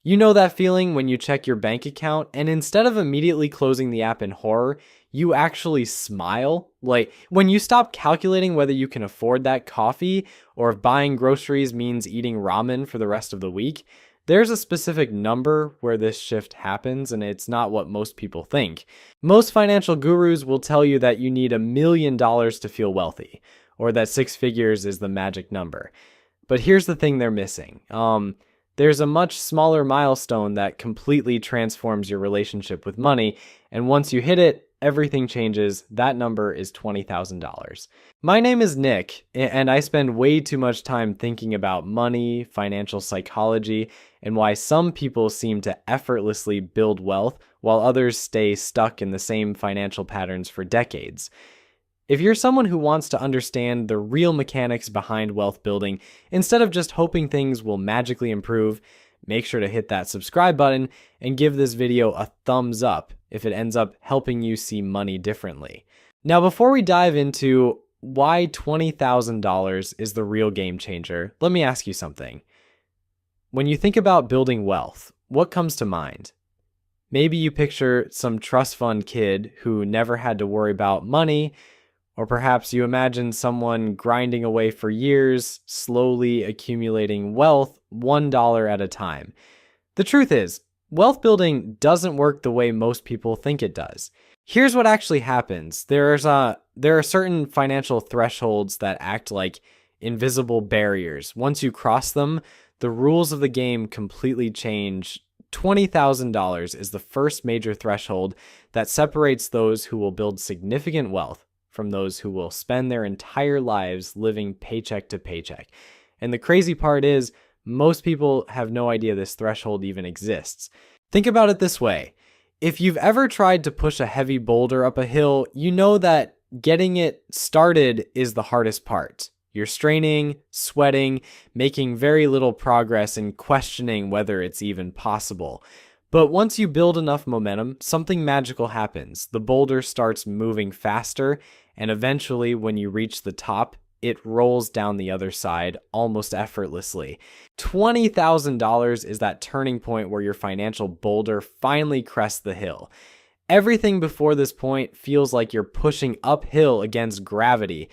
You know that feeling when you check your bank account and instead of immediately closing the app in horror, you actually smile? Like when you stop calculating whether you can afford that coffee or if buying groceries means eating ramen for the rest of the week. There's a specific number where this shift happens, and it's not what most people think. Most financial gurus will tell you that you need $1 million to feel wealthy, or that 6 figures is the magic number. But here's the thing they're missing. There's a much smaller milestone that completely transforms your relationship with money, and once you hit it, everything changes. That number is $20,000. My name is Nick, and I spend way too much time thinking about money, financial psychology, and why some people seem to effortlessly build wealth while others stay stuck in the same financial patterns for decades. If you're someone who wants to understand the real mechanics behind wealth building, instead of just hoping things will magically improve, make sure to hit that subscribe button and give this video a thumbs up if it ends up helping you see money differently. Now, before we dive into why $20,000 is the real game changer, let me ask you something. When you think about building wealth, what comes to mind? Maybe you picture some trust fund kid who never had to worry about money, or perhaps you imagine someone grinding away for years, slowly accumulating wealth $1 at a time. The truth is, wealth building doesn't work the way most people think it does. Here's what actually happens. There are certain financial thresholds that act like invisible barriers. Once you cross them, the rules of the game completely change. $20,000 is the first major threshold that separates those who will build significant wealth from those who will spend their entire lives living paycheck to paycheck. And the crazy part is, most people have no idea this threshold even exists. Think about it this way. If you've ever tried to push a heavy boulder up a hill, you know that getting it started is the hardest part. You're straining, sweating, making very little progress, and questioning whether it's even possible. But once you build enough momentum, something magical happens. The boulder starts moving faster, and eventually, when you reach the top, it rolls down the other side almost effortlessly. $20,000 is that turning point where your financial boulder finally crests the hill. Everything before this point feels like you're pushing uphill against gravity.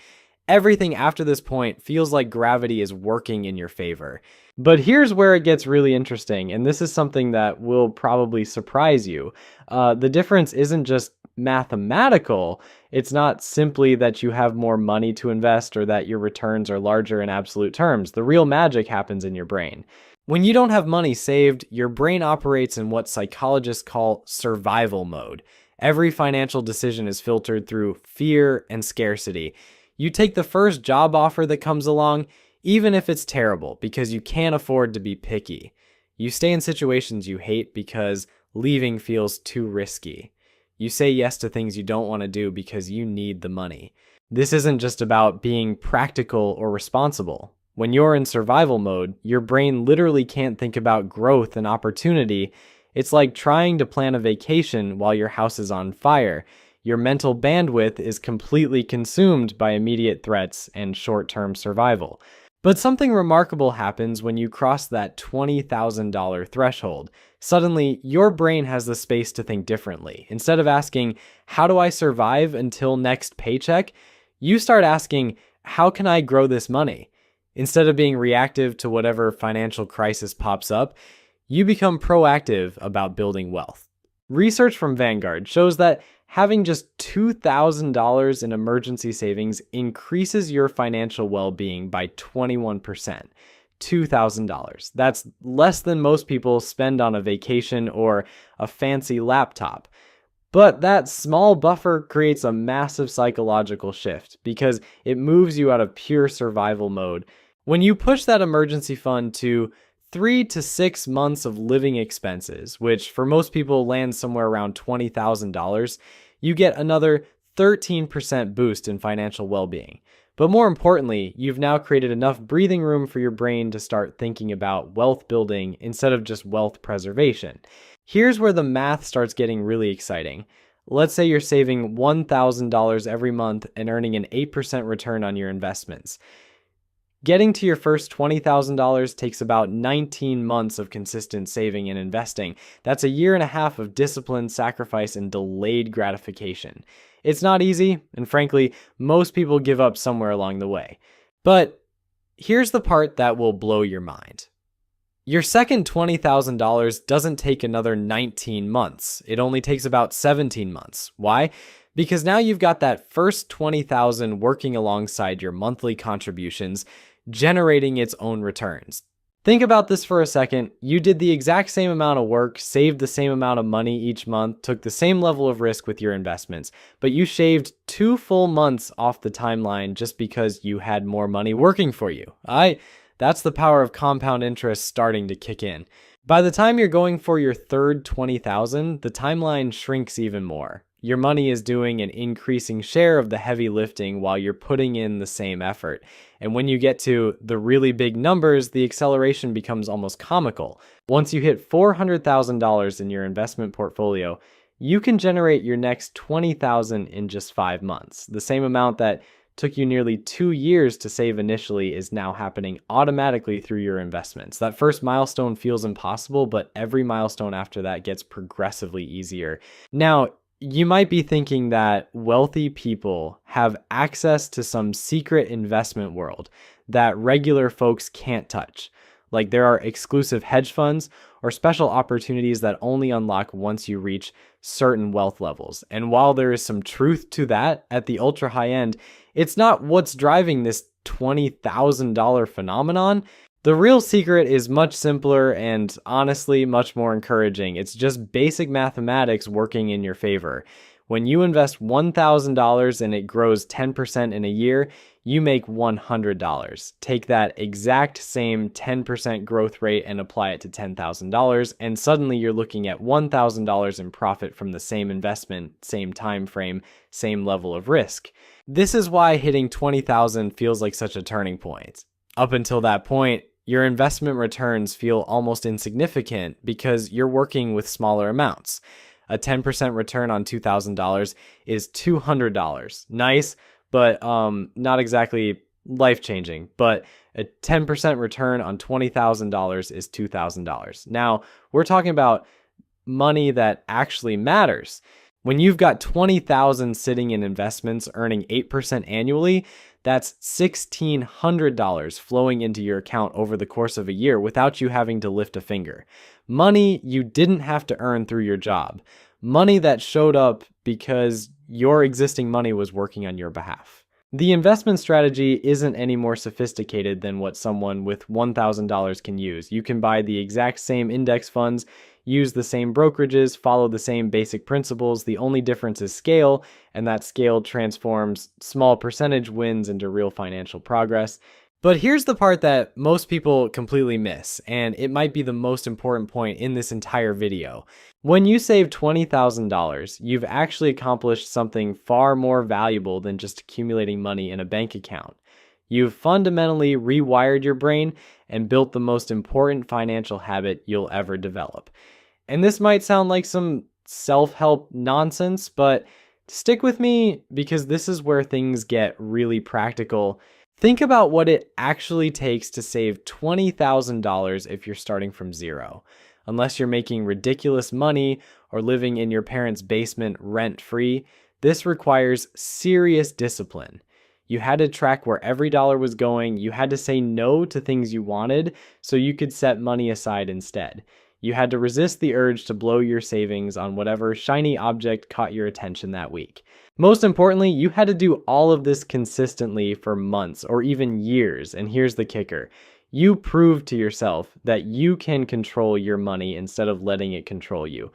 Everything after this point feels like gravity is working in your favor. But here's where it gets really interesting, and this is something that will probably surprise you. The difference isn't just mathematical. It's not simply that you have more money to invest or that your returns are larger in absolute terms. The real magic happens in your brain. When you don't have money saved, your brain operates in what psychologists call survival mode. Every financial decision is filtered through fear and scarcity. You take the first job offer that comes along, even if it's terrible, because you can't afford to be picky. You stay in situations you hate because leaving feels too risky. You say yes to things you don't want to do because you need the money. This isn't just about being practical or responsible. When you're in survival mode, your brain literally can't think about growth and opportunity. It's like trying to plan a vacation while your house is on fire. Your mental bandwidth is completely consumed by immediate threats and short-term survival. But something remarkable happens when you cross that $20,000 threshold. Suddenly, your brain has the space to think differently. Instead of asking, how do I survive until next paycheck? You start asking, how can I grow this money? Instead of being reactive to whatever financial crisis pops up, you become proactive about building wealth. Research from Vanguard shows that having just $2,000 in emergency savings increases your financial well-being by 21%. $2,000. That's less than most people spend on a vacation or a fancy laptop. But that small buffer creates a massive psychological shift because it moves you out of pure survival mode. When you push that emergency fund to 3 to 6 months of living expenses, which for most people lands somewhere around $20,000, you get another 13% boost in financial well-being. But more importantly, you've now created enough breathing room for your brain to start thinking about wealth building instead of just wealth preservation. Here's where the math starts getting really exciting. Let's say you're saving $1,000 every month and earning an 8% return on your investments. Getting to your first $20,000 takes about 19 months of consistent saving and investing. That's a year and a half of discipline, sacrifice, and delayed gratification. It's not easy, and frankly, most people give up somewhere along the way. But here's the part that will blow your mind. Your second $20,000 doesn't take another 19 months. It only takes about 17 months. Why? Because now you've got that first $20,000 working alongside your monthly contributions, generating its own returns. Think about this for a second. You did the exact same amount of work, saved the same amount of money each month, took the same level of risk with your investments, but you shaved 2 full months off the timeline just because you had more money working for you. That's the power of compound interest starting to kick in. By the time you're going for your third $20,000, the timeline shrinks even more. Your money is doing an increasing share of the heavy lifting while you're putting in the same effort. And when you get to the really big numbers, the acceleration becomes almost comical. Once you hit $400,000 in your investment portfolio, you can generate your next $20,000 in just 5 months. The same amount that took you nearly 2 years to save initially is now happening automatically through your investments. That first milestone feels impossible, but every milestone after that gets progressively easier. Now, you might be thinking that wealthy people have access to some secret investment world that regular folks can't touch. Like there are exclusive hedge funds or special opportunities that only unlock once you reach certain wealth levels. And while there is some truth to that at the ultra high end, it's not what's driving this $20,000 phenomenon. The real secret is much simpler and honestly much more encouraging. It's just basic mathematics working in your favor. When you invest $1,000 and it grows 10% in a year, you make $100. Take that exact same 10% growth rate and apply it to $10,000, and suddenly you're looking at $1,000 in profit from the same investment, same time frame, same level of risk. This is why hitting $20,000 feels like such a turning point. Up until that point, your investment returns feel almost insignificant because you're working with smaller amounts. A 10% return on $2,000 is $200. Nice, but not exactly life-changing. But a 10% return on $20,000 is $2,000. Now, we're talking about money that actually matters. When you've got $20,000 sitting in investments earning 8% annually, that's $1,600 flowing into your account over the course of a year without you having to lift a finger. Money you didn't have to earn through your job. Money that showed up because your existing money was working on your behalf. The investment strategy isn't any more sophisticated than what someone with $1,000 can use. You can buy the exact same index funds, use the same brokerages, follow the same basic principles. The only difference is scale, and that scale transforms small percentage wins into real financial progress. But here's the part that most people completely miss, and it might be the most important point in this entire video. When you save $20,000, you've actually accomplished something far more valuable than just accumulating money in a bank account. You've fundamentally rewired your brain and built the most important financial habit you'll ever develop. And this might sound like some self-help nonsense, but stick with me because this is where things get really practical. Think about what it actually takes to save $20,000 if you're starting from zero. Unless you're making ridiculous money or living in your parents' basement rent-free, this requires serious discipline. You had to track where every dollar was going. You had to say no to things you wanted so you could set money aside instead. You had to resist the urge to blow your savings on whatever shiny object caught your attention that week. Most importantly, you had to do all of this consistently for months or even years. And here's the kicker. You proved to yourself that you can control your money instead of letting it control you.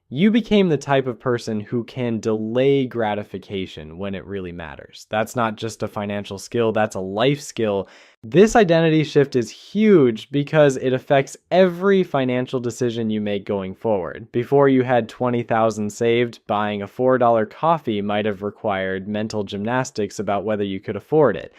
You became the type of person who can delay gratification when it really matters. That's not just a financial skill, that's a life skill. This identity shift is huge because it affects every financial decision you make going forward. Before you had $20,000 saved, buying a $4 coffee might have required mental gymnastics about whether you could afford it.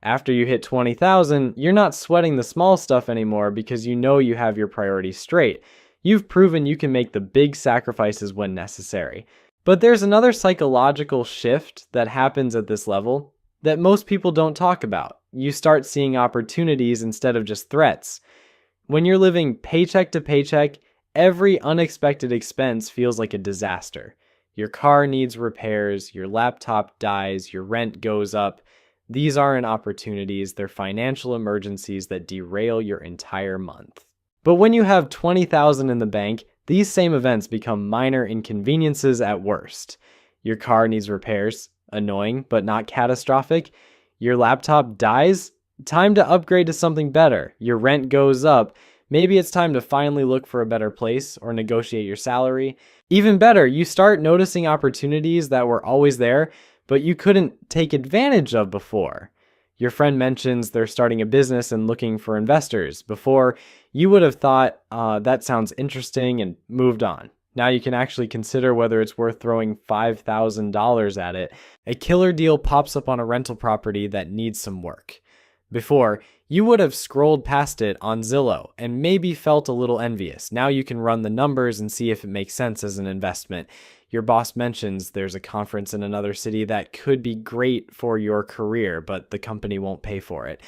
After you hit $20,000, you're not sweating the small stuff anymore because you know you have your priorities straight. You've proven you can make the big sacrifices when necessary. But there's another psychological shift that happens at this level that most people don't talk about. you start seeing opportunities instead of just threats. When you're living paycheck to paycheck, every unexpected expense feels like a disaster. Your car needs repairs, your laptop dies, your rent goes up. These aren't opportunities, they're financial emergencies that derail your entire month. But when you have $20,000 in the bank, these same events become minor inconveniences at worst. Your car needs repairs, annoying but not catastrophic. Your laptop dies, time to upgrade to something better. Your rent goes up, maybe it's time to finally look for a better place or negotiate your salary. Even better, you start noticing opportunities that were always there, but you couldn't take advantage of before. Your friend mentions they're starting a business and looking for investors. Before, you would have thought, that sounds interesting, and moved on. Now you can actually consider whether it's worth throwing $5,000 at it. A killer deal pops up on a rental property that needs some work. Before, you would have scrolled past it on Zillow and maybe felt a little envious. Now you can run the numbers and see if it makes sense as an investment. Your boss mentions there's a conference in another city that could be great for your career, but the company won't pay for it.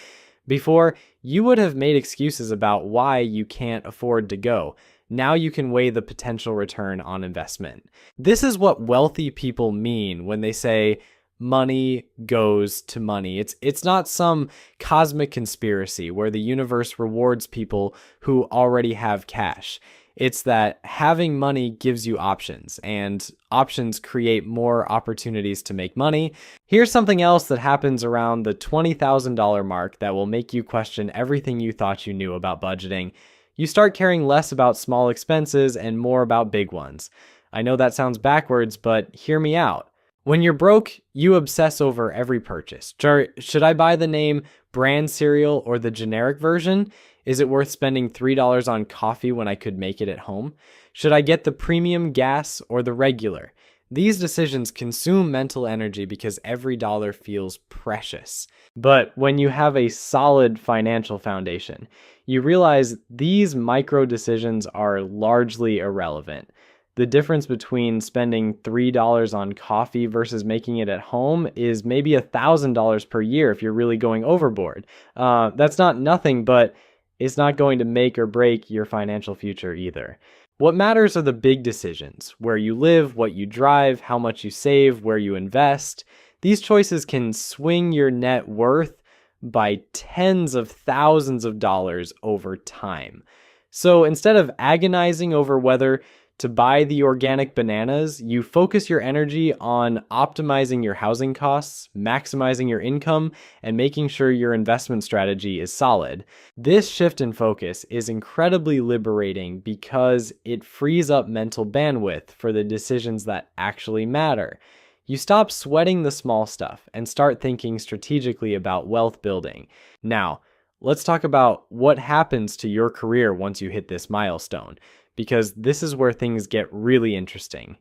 Before, you would have made excuses about why you can't afford to go. Now you can weigh the potential return on investment. This is what wealthy people mean when they say, money goes to money. It's not some cosmic conspiracy where the universe rewards people who already have cash. It's that having money gives you options, and options create more opportunities to make money. Here's something else that happens around the $20,000 mark that will make you question everything you thought you knew about budgeting. You start caring less about small expenses and more about big ones. I know that sounds backwards, but hear me out. When you're broke, you obsess over every purchase. Should I buy the name brand cereal or the generic version? Is it worth spending $3 on coffee when I could make it at home? Should I get the premium gas or the regular? These decisions consume mental energy because every dollar feels precious. But when you have a solid financial foundation, you realize these micro decisions are largely irrelevant. The difference between spending $3 on coffee versus making it at home is maybe $1,000 per year if you're really going overboard. That's not nothing, but it's not going to make or break your financial future either. What matters are the big decisions: where you live, what you drive, how much you save, where you invest. These choices can swing your net worth by tens of thousands of dollars over time. So instead of agonizing over whether to buy the organic bananas, you focus your energy on optimizing your housing costs, maximizing your income, and making sure your investment strategy is solid. This shift in focus is incredibly liberating because it frees up mental bandwidth for the decisions that actually matter. You stop sweating the small stuff and start thinking strategically about wealth building. Now, let's talk about what happens to your career once you hit this milestone, because this is where things get really interesting.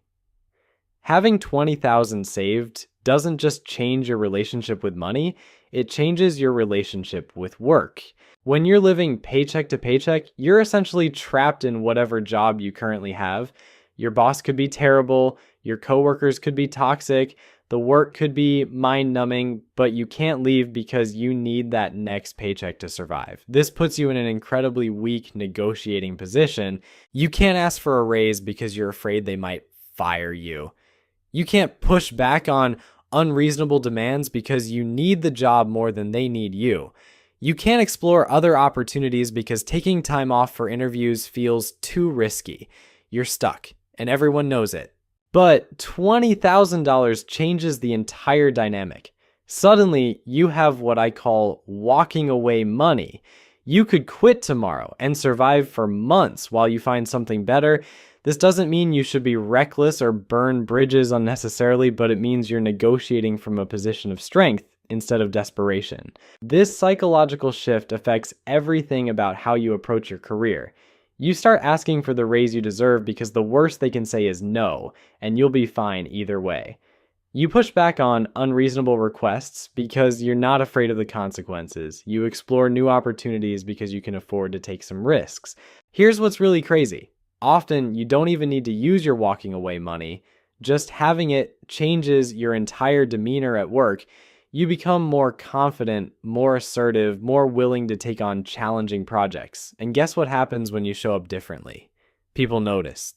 Having $20,000 saved doesn't just change your relationship with money, it changes your relationship with work. When you're living paycheck to paycheck, you're essentially trapped in whatever job you currently have. Your boss could be terrible, your coworkers could be toxic, the work could be mind-numbing, but you can't leave because you need that next paycheck to survive. This puts you in an incredibly weak negotiating position. You can't ask for a raise because you're afraid they might fire you. You can't push back on unreasonable demands because you need the job more than they need you. You can't explore other opportunities because taking time off for interviews feels too risky. You're stuck, and everyone knows it. But $20,000 changes the entire dynamic. Suddenly, you have what I call walking away money. You could quit tomorrow and survive for months while you find something better. This doesn't mean you should be reckless or burn bridges unnecessarily, but it means you're negotiating from a position of strength instead of desperation. This psychological shift affects everything about how you approach your career. You start asking for the raise you deserve because the worst they can say is no, and you'll be fine either way. You push back on unreasonable requests because you're not afraid of the consequences. You explore new opportunities because you can afford to take some risks. Here's what's really crazy. Often, you don't even need to use your walking away money. Just having it changes your entire demeanor at work. You become more confident, more assertive, more willing to take on challenging projects. And guess what happens when you show up differently? People notice.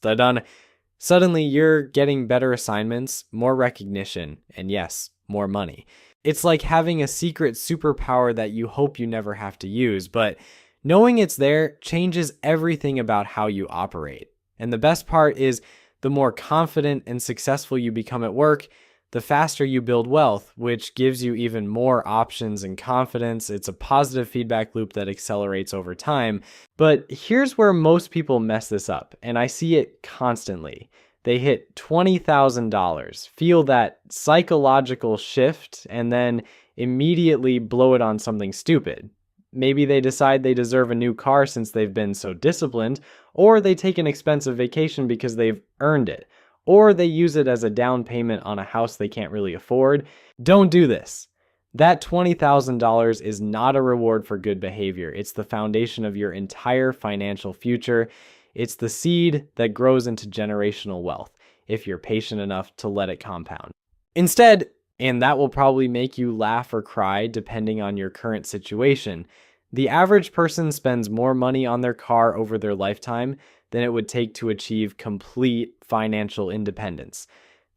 Suddenly you're getting better assignments, more recognition, and yes, more money. It's like having a secret superpower that you hope you never have to use, but knowing it's there changes everything about how you operate. And the best part is the more confident and successful you become at work, the faster you build wealth, which gives you even more options and confidence. It's a positive feedback loop that accelerates over time. But here's where most people mess this up, and I see it constantly. They hit $20,000, feel that psychological shift, and then immediately blow it on something stupid. Maybe they decide they deserve a new car since they've been so disciplined, or they take an expensive vacation because they've earned it, or they use it as a down payment on a house they can't really afford. Don't do this. That $20,000 is not a reward for good behavior. It's the foundation of your entire financial future. It's the seed that grows into generational wealth if you're patient enough to let it compound. Instead, and that will probably make you laugh or cry depending on your current situation, the average person spends more money on their car over their lifetime than it would take to achieve complete financial independence.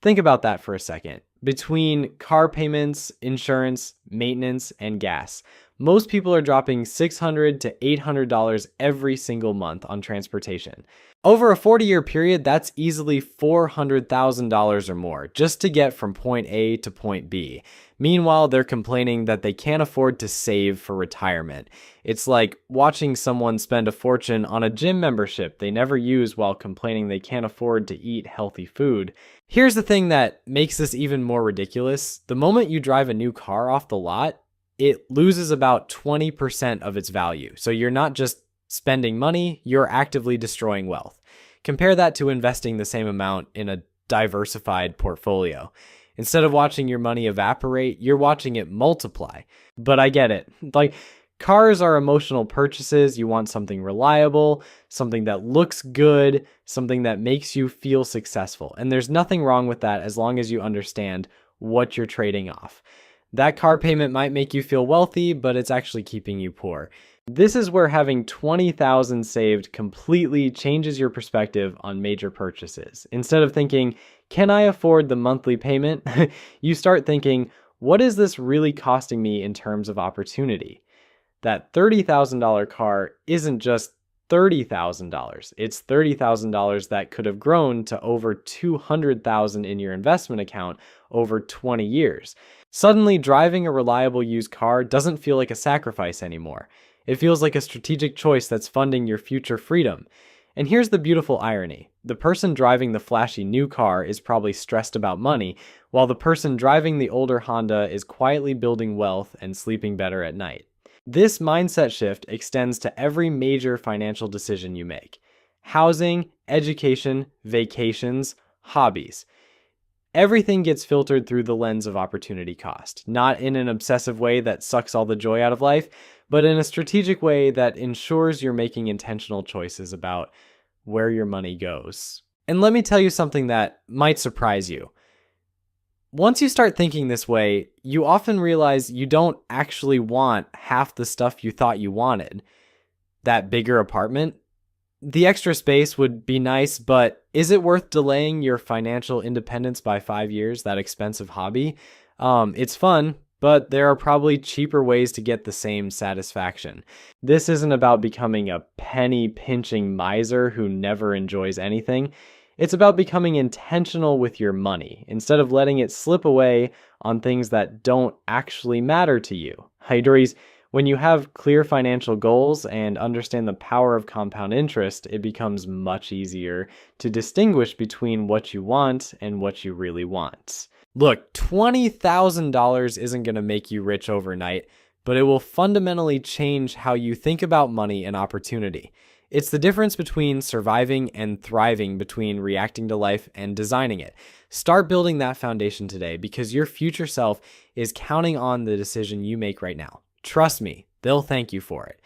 Think about that for a second. Between car payments, insurance, maintenance, and gas, most people are dropping $600 to $800 every single month on transportation. Over a 40-year period, that's easily $400,000 or more just to get from point A to point B. Meanwhile, they're complaining that they can't afford to save for retirement. It's like watching someone spend a fortune on a gym membership they never use while complaining they can't afford to eat healthy food. Here's the thing that makes this even more ridiculous. The moment you drive a new car off the lot, it loses about 20% of its value. So you're not just spending money, you're actively destroying wealth. Compare that to investing the same amount in a diversified portfolio. Instead of watching your money evaporate, you're watching it multiply. But I get it. Like, cars are emotional purchases. You want something reliable, something that looks good, something that makes you feel successful. And there's nothing wrong with that as long as you understand what you're trading off. That car payment might make you feel wealthy, but it's actually keeping you poor. This is where having $20,000 saved completely changes your perspective on major purchases. Instead of thinking, can I afford the monthly payment? You start thinking, what is this really costing me in terms of opportunity? That $30,000 car isn't just $30,000. It's $30,000 that could have grown to over $200,000 in your investment account over 20 years. Suddenly, driving a reliable used car doesn't feel like a sacrifice anymore. It feels like a strategic choice that's funding your future freedom. And here's the beautiful irony. The person driving the flashy new car is probably stressed about money, while the person driving the older Honda is quietly building wealth and sleeping better at night. This mindset shift extends to every major financial decision you make. Housing, education, vacations, hobbies. Everything gets filtered through the lens of opportunity cost, not in an obsessive way that sucks all the joy out of life, but in a strategic way that ensures you're making intentional choices about where your money goes. And let me tell you something that might surprise you. Once you start thinking this way, you often realize you don't actually want half the stuff you thought you wanted. That bigger apartment, the extra space would be nice, but is it worth delaying your financial independence by 5 years, that expensive hobby? It's fun, but there are probably cheaper ways to get the same satisfaction. This isn't about becoming a penny-pinching miser who never enjoys anything. It's about becoming intentional with your money instead of letting it slip away on things that don't actually matter to you. Hydris, when you have clear financial goals and understand the power of compound interest, it becomes much easier to distinguish between what you want and what you really want. Look, $20,000 isn't going to make you rich overnight, but it will fundamentally change how you think about money and opportunity. It's the difference between surviving and thriving, between reacting to life and designing it. Start building that foundation today because your future self is counting on the decision you make right now. Trust me, they'll thank you for it.